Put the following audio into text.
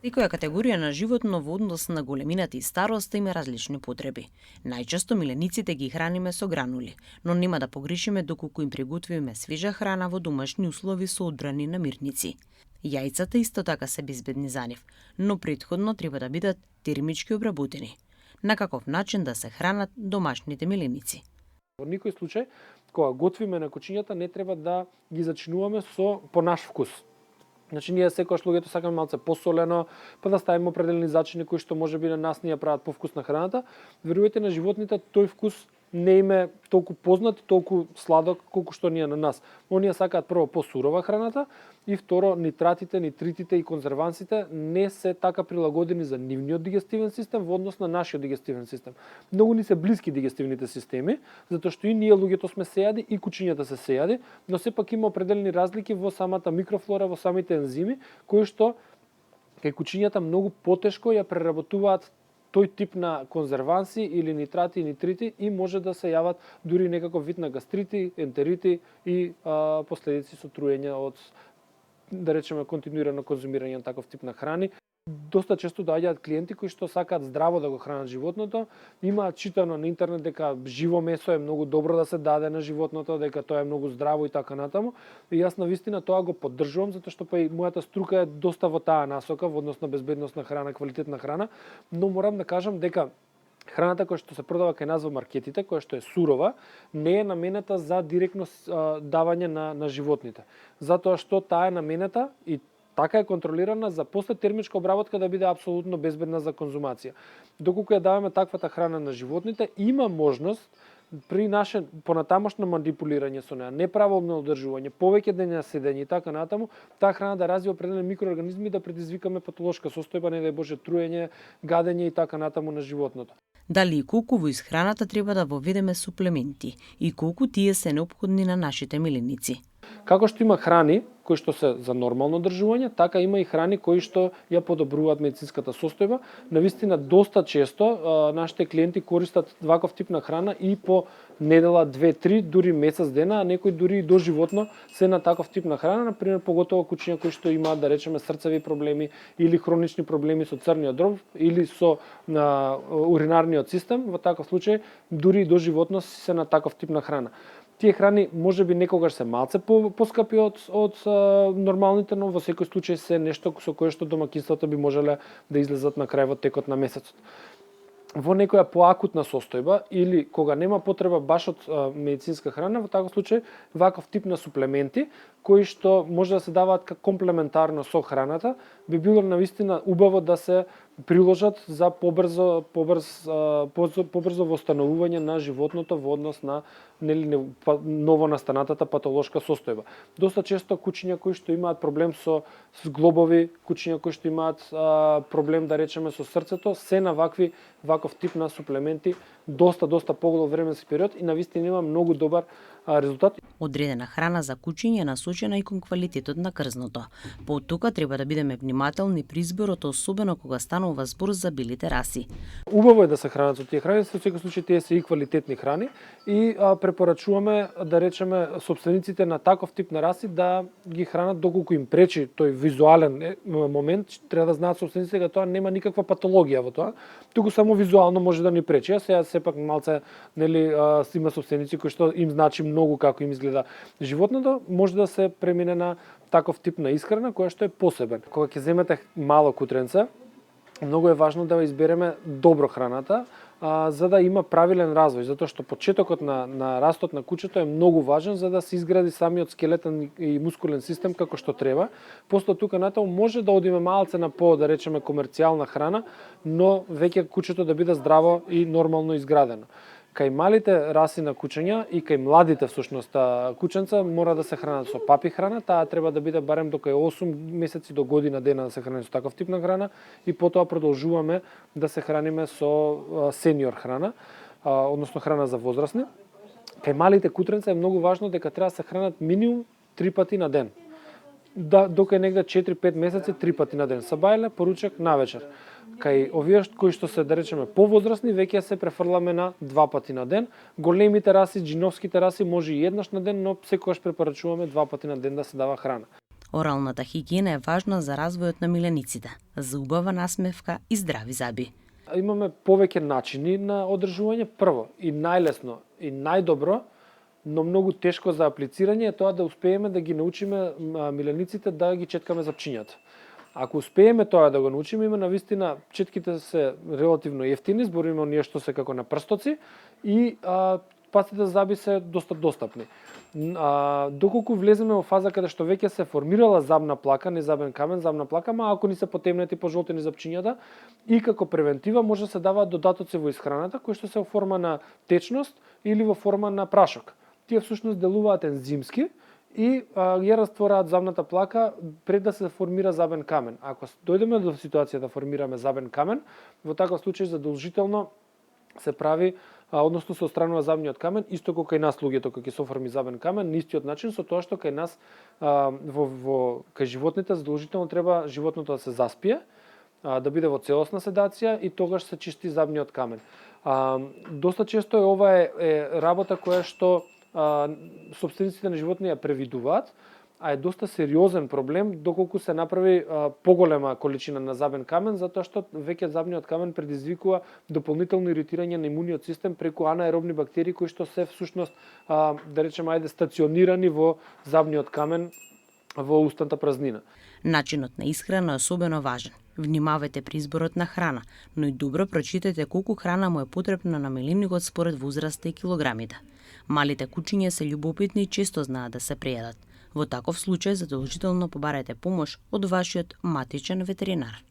Секоја категорија на животно во однос на големината и староста има различни потреби. Најчесто милениците ги храниме со гранули, но нема да погрешиме доколку им приготвиме свежа храна во домашни услови со одбрани намирници. Јајцата исто така се безбедни за нив, но претходно треба да бидат термички обработени. На каков начин да се хранат домашните миленици? Во никој случај, кога готвиме на кучињата, не треба да ги зачинуваме по наш вкус. Значи, ние секогаш луѓето сакаме малце посолено, па да ставиме определени зачини кои што можеби на нас ни ја прават повкус на храната. Верувајте, на животните тој вкус не им е толку познат, толку сладок колку што ние на нас. Оние сакаат прво посурова храната и второ нитратите, нитритите и конзервансите не се така прилагодени за нивниот дигестивен систем во однос на нашиот дигестивен систем. Многу ни се блиски дигестивните системи, затоа што и ние луѓето сме сејади и кучињата се сејади, но сепак има определени разлики во самата микрофлора, во самите ензими, кои што кај кучињата многу потешко ја преработуваат тој тип на конзерванси или нитрати и нитрити и може да се јават дури некаков вид на гастрити, ентерити и последици со труење од, да речеме, континуирано конзумирање на таков тип на храни. Доста често доаѓаат клиенти кои што сакаат здраво да го хранат животното, имаат читано на интернет дека живо месо е многу добро да се даде на животното, дека тоа е многу здраво и така натаму. И јас навистина тоа го поддржувам, затоа што па и мојата струка е доста во таа насока, во однос на безбедност на храна, квалитетна храна, но морам да кажам дека храната која што се продава кај нас во маркетите, која што е сурова, не е наменета за директно давање на животните. Затоа што таа е наменета и така е контролирана за после термичка обработка да биде апсолутно безбедна за конзумација. Доколку ја даваме таквата храна на животните, има можност при наше понатамошно манипулирање со неа, неправилно одржување, повеќе дења седење и така натаму, таа храна да развива определени микроорганизми да предизвикаме патолошка состојба, не дај Боже труење, гадење и така натаму на животното. Дали и колку во исхраната треба да воведеме суплементи и колку тие се неопходни на нашите миленици? Како што има храни кои што се за нормално одржување, така има и храни кои што ја подобруваат медицинската состојба. Навистина доста често нашите клиенти користат ваков тип на храна и по недела, 2-3, дури месец дена, а некои дури и доживотно се на таков тип на храна, например поготово кучиња кои што имаат, да речеме, срцеви проблеми или хронични проблеми со црниот дроб или со уринарниот систем, во таков случај дури и доживотно се на таков тип на храна. Тие храни можеби некогаш се малце поскапи од нормалните, но во секој случај се нешто со кое што домаќинствата би можеле да излезат на крај во текот на месецот. Во некоја поакутна состојба или кога нема потреба баш од медицинска храна, во таков случај ваков тип на суплементи кои што може да се даваат комплементарно со храната, би било навистина убаво да се приложат за побрзо восстановување на животното во однос на ново настанатата патолошка состојба. Доста често кучиња кои што имаат проблем со зглобови, кучиња кои што имаат проблем, да речеме, со срцето, се на ваков тип на суплементи доста поголем временски период и навистина има многу добар резултат. Одредена храна за кучиња е насочена и кон квалитетот на крзното. Потоа треба да бидеме внимателни при изборот, особено кога станува збор за белите раси. Убаво е да се хранат со тие храни, во секој случај тие се и квалитетни храни и препорачуваме, да речеме, собствениците на таков тип на раси да ги хранат доколку им пречи тој визуален момент, треба да знаат собствениците дека тоа нема никаква патологија во тоа, туку само визуално може да ни пречи. А сега сепак малце, нели, има собственици кои што им значи многу како им изгледа животното, може да се премине на таков тип на исхрана која што е посебен. Кога ќе земете мало кутренце, многу е важно да избереме добро храната, за да има правилен развој, затоа што почетокот на растот на кучето е многу важен за да се изгради самиот скелетен и мускулен систем како што треба. После тука натаму може да одиме малце на да речеме, комерцијална храна, но веќе кучето да биде здраво и нормално изградено. Кај малите раси на кучења и кај младите всушност кученца мора да се хранат со папи храна, таа треба да биде барем до кај 8 месеци до година дена да се храни со таков тип на храна и потоа продолжуваме да се храниме со сениор храна, односно храна за возрастни. Кај малите кутренца е многу важно дека треба да се хранат минимум 3 пати на ден. Докај негде 4-5 месеци 3 пати на ден. Сабајле, поручек, навечер. Кај овие кои што се, да речеме, повозрастни, веќе се префрламе на 2 пати на ден. Големите раси, джиновските раси може и еднаш на ден, но секогаш препорачуваме 2 пати на ден да се дава храна. Оралната хигиена е важна за развојот на милениците, за убава насмевка и здрави зъби. Имаме повеќе начини на одржување. Прво и најлесно и најдобро, но многу тешко за аплицирање е тоа да успееме да ги научиме милениците да ги четкаме запчињата. Ако успееме тоа да го научиме, има навистина четките се релативно ефтини, збориме оние што се како на прстоци и пастите за зъби се доста достапни. Доколку влеземе во фаза каде што веќе се формирала забна плака, не забен камен, забна плака, ма ако ни се потемнети, пожолтени запчињата, и како превентива може да се даваат додатоци во исхраната кои што се во форма на течност или во форма на прашок. Тие всушност делуваат ензимски и ја раствораат забната плака пред да се формира забен камен. Ако дојдеме до ситуација да формираме забен камен, во таков случај задолжително се прави, односно се отстранува забниот камен, исто како кај нас луѓето кога ќе се оформи забен камен, на истиот начин, со тоа што кај нас кај животните задолжително треба животното да се заспие, да биде во целосна седација и тогаш се чисти забниот камен. Доста често ова е работа која што собствениците на животни ја превидуваат, а е доста сериозен проблем доколку се направи поголема количина на забен камен, затоа што веќе забниот камен предизвикува дополнително иритирање на имуниот систем преку анаеробни бактерии кои што се всушност да речеме стационирани во забниот камен во устната празнина. Начинот на исхрана е особено важен. Внимавајте при изборот на храна, но и добро прочитајте колку храна му е потребна на милимникот според возраста и килограмите. Малите кучиња се љубопитни и често знаат да се прејадат. Во таков случај задолжително побарајте помош од вашиот матичен ветеринар.